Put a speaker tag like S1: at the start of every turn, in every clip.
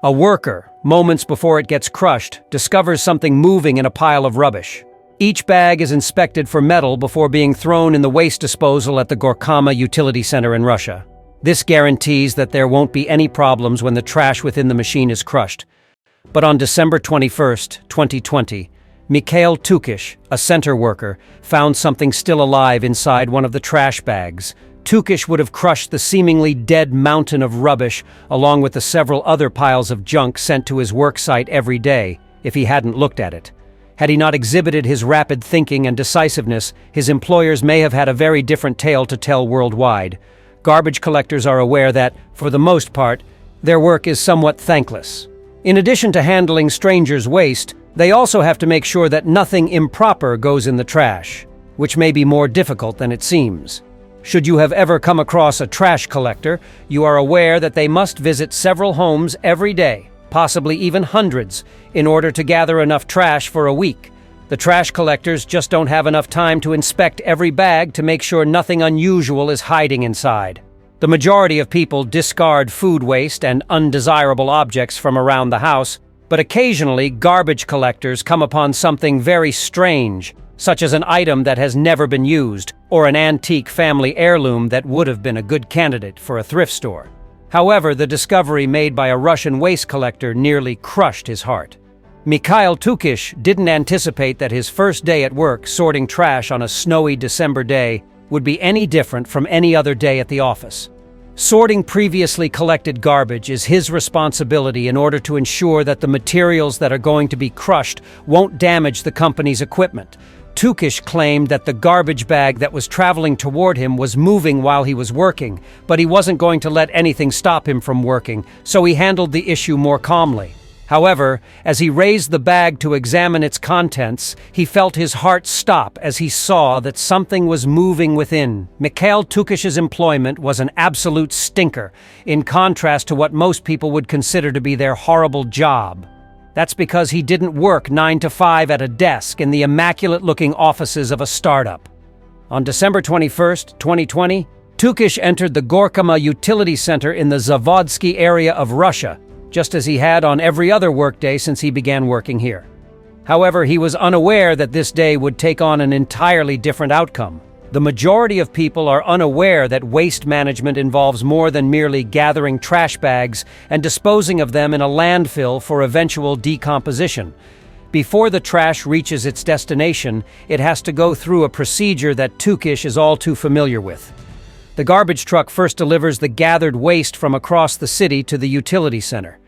S1: A worker, moments before it gets crushed, discovers something moving in a pile of rubbish. Each bag is inspected for metal before being thrown in the waste disposal at the Gorkama utility center in Russia. This guarantees that there won't be any problems when the trash within the machine is crushed. But on December 21st, 2020, Mikhail Tukish, a center worker, found something still alive inside one of the trash bags. Tukish would have crushed the seemingly dead mountain of rubbish along with the several other piles of junk sent to his work site every day if he hadn't looked at it. Had he not exhibited his rapid thinking and decisiveness, his employers may have had a very different tale to tell worldwide. Garbage collectors are aware that, for the most part, their work is somewhat thankless. In addition to handling strangers' waste, they also have to make sure that nothing improper goes in the trash, which may be more difficult than it seems. Should you have ever come across a trash collector, you are aware that they must visit several homes every day, possibly even hundreds, in order to gather enough trash for a week. The trash collectors just don't have enough time to inspect every bag to make sure nothing unusual is hiding inside. The majority of people discard food waste and undesirable objects from around the house, but occasionally garbage collectors come upon something very strange, such as an item that has never been used, or an antique family heirloom that would have been a good candidate for a thrift store. However, the discovery made by a Russian waste collector nearly crushed his heart. Mikhail Tukish didn't anticipate that his first day at work sorting trash on a snowy December day would be any different from any other day at the office. Sorting previously collected garbage is his responsibility in order to ensure that the materials that are going to be crushed won't damage the company's equipment. Tukish claimed that the garbage bag that was traveling toward him was moving while he was working, but he wasn't going to let anything stop him from working, so he handled the issue more calmly. However, as he raised the bag to examine its contents, he felt his heart stop as he saw that something was moving within. Mikhail Tukish's employment was an absolute stinker, in contrast to what most people would consider to be their horrible job. That's because he didn't work 9 to 5 at a desk in the immaculate-looking offices of a startup. On December 21st, 2020, Tukish entered the Gorkama utility center in the Zavodsky area of Russia, just as he had on every other workday since he began working here. However, he was unaware that this day would take on an entirely different outcome. The majority of people are unaware that waste management involves more than merely gathering trash bags and disposing of them in a landfill for eventual decomposition. Before the trash reaches its destination, it has to go through a procedure that Tukish is all too familiar with. The garbage truck first delivers the gathered waste from across the city to the utility center.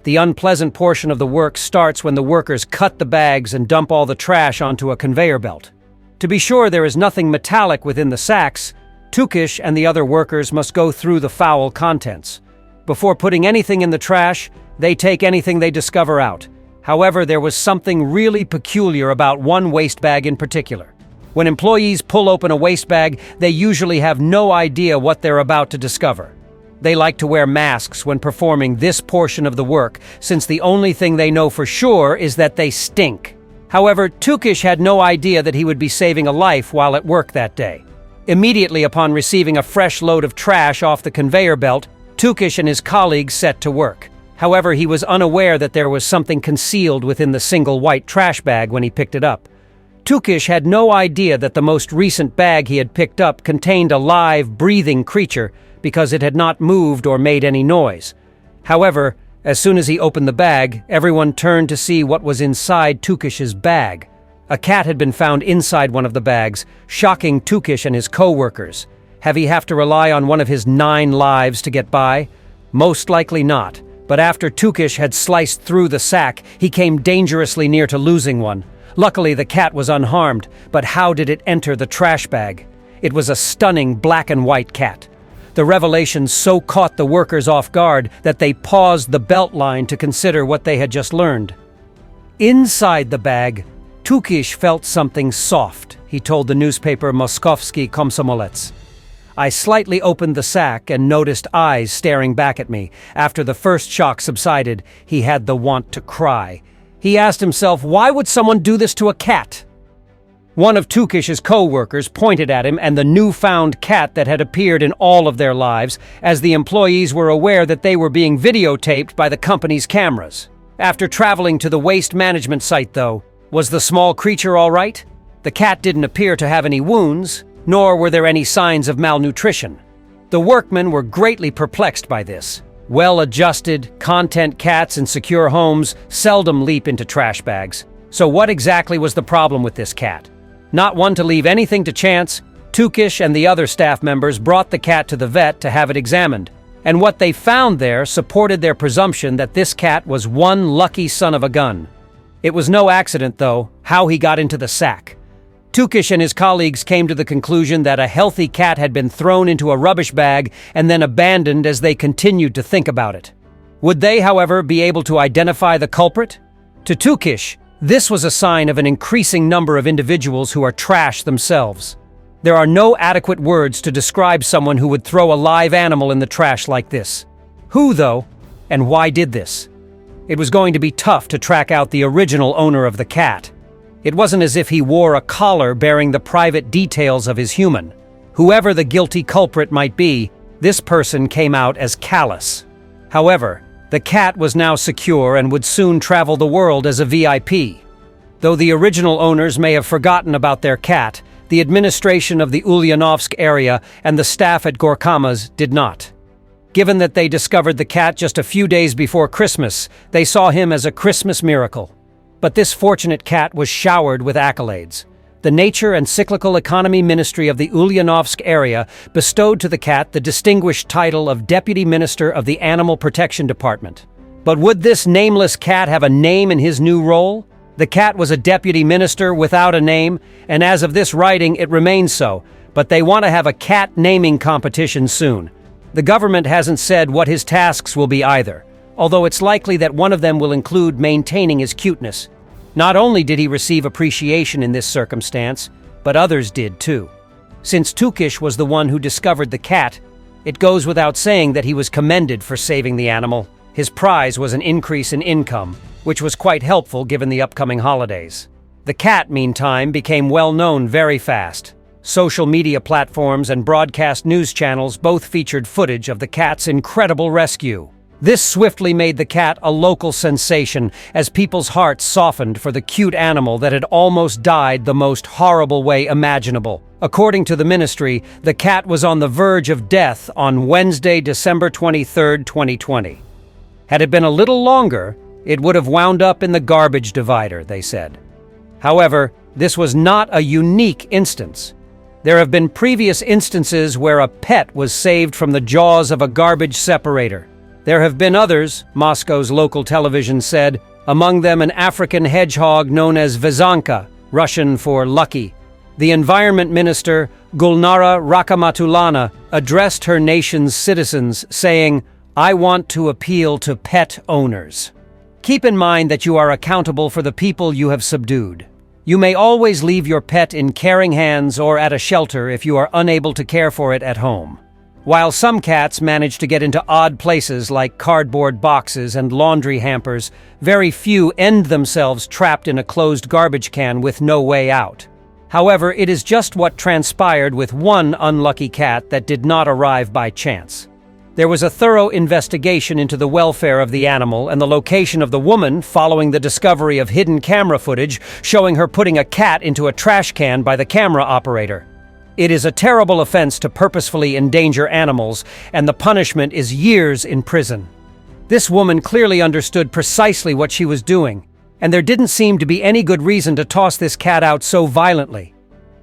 S1: The unpleasant portion of the work starts when the workers cut the bags and dump all the trash onto a conveyor belt. To be sure there is nothing metallic within the sacks, Tukish and the other workers must go through the foul contents. Before putting anything in the trash, they take anything they discover out. However, there was something really peculiar about one waste bag in particular. When employees pull open a waste bag, they usually have no idea what they're about to discover. They like to wear masks when performing this portion of the work, since the only thing they know for sure is that they stink. However, Tukish had no idea that he would be saving a life while at work that day. Immediately upon receiving a fresh load of trash off the conveyor belt, Tukish and his colleagues set to work. However, he was unaware that there was something concealed within the single white trash bag when he picked it up. Tukish had no idea that the most recent bag he had picked up contained a live, breathing creature because it had not moved or made any noise. However, as soon as he opened the bag, everyone turned to see what was inside Tukish's bag. A cat had been found inside one of the bags, shocking Tukish and his co-workers. Have he have to rely on one of his 9 lives to get by? Most likely not, but after Tukish had sliced through the sack, he came dangerously near to losing one. Luckily, the cat was unharmed, but how did it enter the trash bag? It was a stunning black and white cat. The revelation so caught the workers off guard that they paused the belt line to consider what they had just learned. Inside the bag, Tukish felt something soft, he told the newspaper Moskovsky Komsomolets. I slightly opened the sack and noticed eyes staring back at me. After the first shock subsided, he had the want to cry. He asked himself, why would someone do this to a cat? One of Tukish's co-workers pointed at him and the newfound cat that had appeared in all of their lives, as the employees were aware that they were being videotaped by the company's cameras. After traveling to the waste management site, though, was the small creature all right? The cat didn't appear to have any wounds, nor were there any signs of malnutrition. The workmen were greatly perplexed by this. Well-adjusted, content cats in secure homes seldom leap into trash bags. So what exactly was the problem with this cat? Not one to leave anything to chance, Tukish and the other staff members brought the cat to the vet to have it examined. And what they found there supported their presumption that this cat was one lucky son of a gun. It was no accident, though, how he got into the sack. Tukish and his colleagues came to the conclusion that a healthy cat had been thrown into a rubbish bag and then abandoned as they continued to think about it. Would they, however, be able to identify the culprit? To Tukish, this was a sign of an increasing number of individuals who are trash themselves. There are no adequate words to describe someone who would throw a live animal in the trash like this. Who, though, and why did this? It was going to be tough to track out the original owner of the cat. It wasn't as if he wore a collar bearing the private details of his human. Whoever the guilty culprit might be, this person came out as callous. However, the cat was now secure and would soon travel the world as a VIP. Though the original owners may have forgotten about their cat, the administration of the Ulyanovsk area and the staff at Gorkama's did not. Given that they discovered the cat just a few days before Christmas, they saw him as a Christmas miracle. But this fortunate cat was showered with accolades. The Nature and Cyclical Economy Ministry of the Ulyanovsk area bestowed to the cat the distinguished title of Deputy Minister of the Animal Protection Department. But would this nameless cat have a name in his new role? The cat was a deputy minister without a name, and as of this writing it remains so, but they want to have a cat naming competition soon. The government hasn't said what his tasks will be either, although it's likely that one of them will include maintaining his cuteness. Not only did he receive appreciation in this circumstance, but others did too. Since Tukish was the one who discovered the cat, it goes without saying that he was commended for saving the animal. His prize was an increase in income, which was quite helpful given the upcoming holidays. The cat, meantime, became well known very fast. Social media platforms and broadcast news channels both featured footage of the cat's incredible rescue. This swiftly made the cat a local sensation as people's hearts softened for the cute animal that had almost died the most horrible way imaginable. According to the ministry, the cat was on the verge of death on Wednesday, December 23, 2020. Had it been a little longer, it would have wound up in the garbage divider, they said. However, this was not a unique instance. There have been previous instances where a pet was saved from the jaws of a garbage separator. There have been others, Moscow's local television said, among them an African hedgehog known as Vezanka, Russian for lucky. The environment minister, Gulnara Rakamatulana, addressed her nation's citizens, saying, "I want to appeal to pet owners. Keep in mind that you are accountable for the people you have subdued. You may always leave your pet in caring hands or at a shelter if you are unable to care for it at home." While some cats manage to get into odd places like cardboard boxes and laundry hampers, very few end themselves trapped in a closed garbage can with no way out. However, it is just what transpired with one unlucky cat that did not arrive by chance. There was a thorough investigation into the welfare of the animal and the location of the woman following the discovery of hidden camera footage showing her putting a cat into a trash can by the camera operator. It is a terrible offense to purposefully endanger animals, and the punishment is years in prison. This woman clearly understood precisely what she was doing, and there didn't seem to be any good reason to toss this cat out so violently.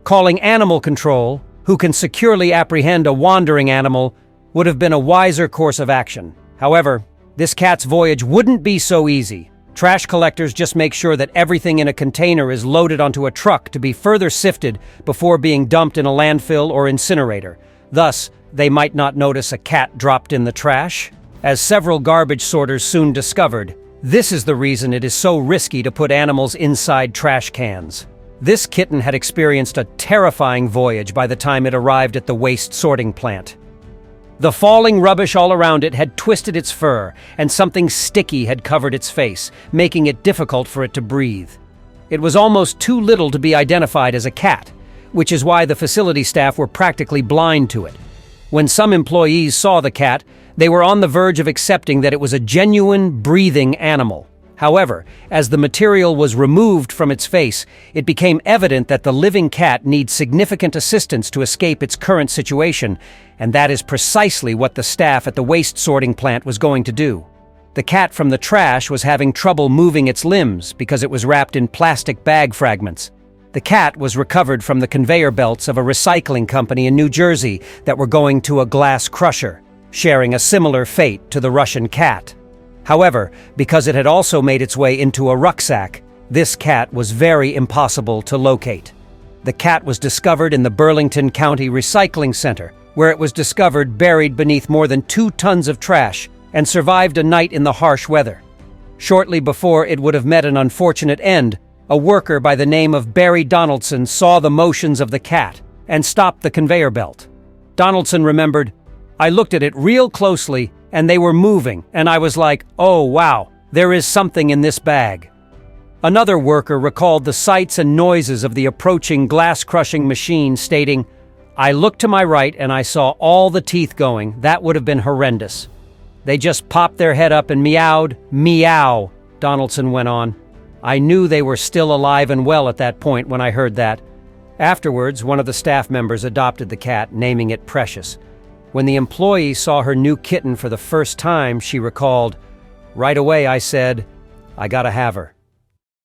S1: Calling animal control, who can securely apprehend a wandering animal, would have been a wiser course of action. However, this cat's voyage wouldn't be so easy. Trash collectors just make sure that everything in a container is loaded onto a truck to be further sifted before being dumped in a landfill or incinerator. Thus, they might not notice a cat dropped in the trash. As several garbage sorters soon discovered, this is the reason it is so risky to put animals inside trash cans. This kitten had experienced a terrifying voyage by the time it arrived at the waste sorting plant. The falling rubbish all around it had twisted its fur, and something sticky had covered its face, making it difficult for it to breathe. It was almost too little to be identified as a cat, which is why the facility staff were practically blind to it. When some employees saw the cat, they were on the verge of accepting that it was a genuine, breathing animal. However, as the material was removed from its face, it became evident that the living cat needs significant assistance to escape its current situation, and that is precisely what the staff at the waste sorting plant was going to do. The cat from the trash was having trouble moving its limbs because it was wrapped in plastic bag fragments. The cat was recovered from the conveyor belts of a recycling company in New Jersey that were going to a glass crusher, sharing a similar fate to the Russian cat. However, because it had also made its way into a rucksack, this cat was very impossible to locate. The cat was discovered in the Burlington County Recycling Center, where it was discovered buried beneath more than 2 tons of trash and survived a night in the harsh weather. Shortly before it would have met an unfortunate end, a worker by the name of Barry Donaldson saw the motions of the cat and stopped the conveyor belt. Donaldson remembered, "I looked at it real closely and they were moving, and I was like, oh wow, there is something in this bag." Another worker recalled the sights and noises of the approaching glass-crushing machine, stating, "I looked to my right and I saw all the teeth going. That would have been horrendous. They just popped their head up and meowed, meow," Donaldson went on. "I knew they were still alive and well at that point when I heard that." Afterwards, one of the staff members adopted the cat, naming it Precious. When the employee saw her new kitten for the first time, she recalled, "Right away I said, I gotta have her."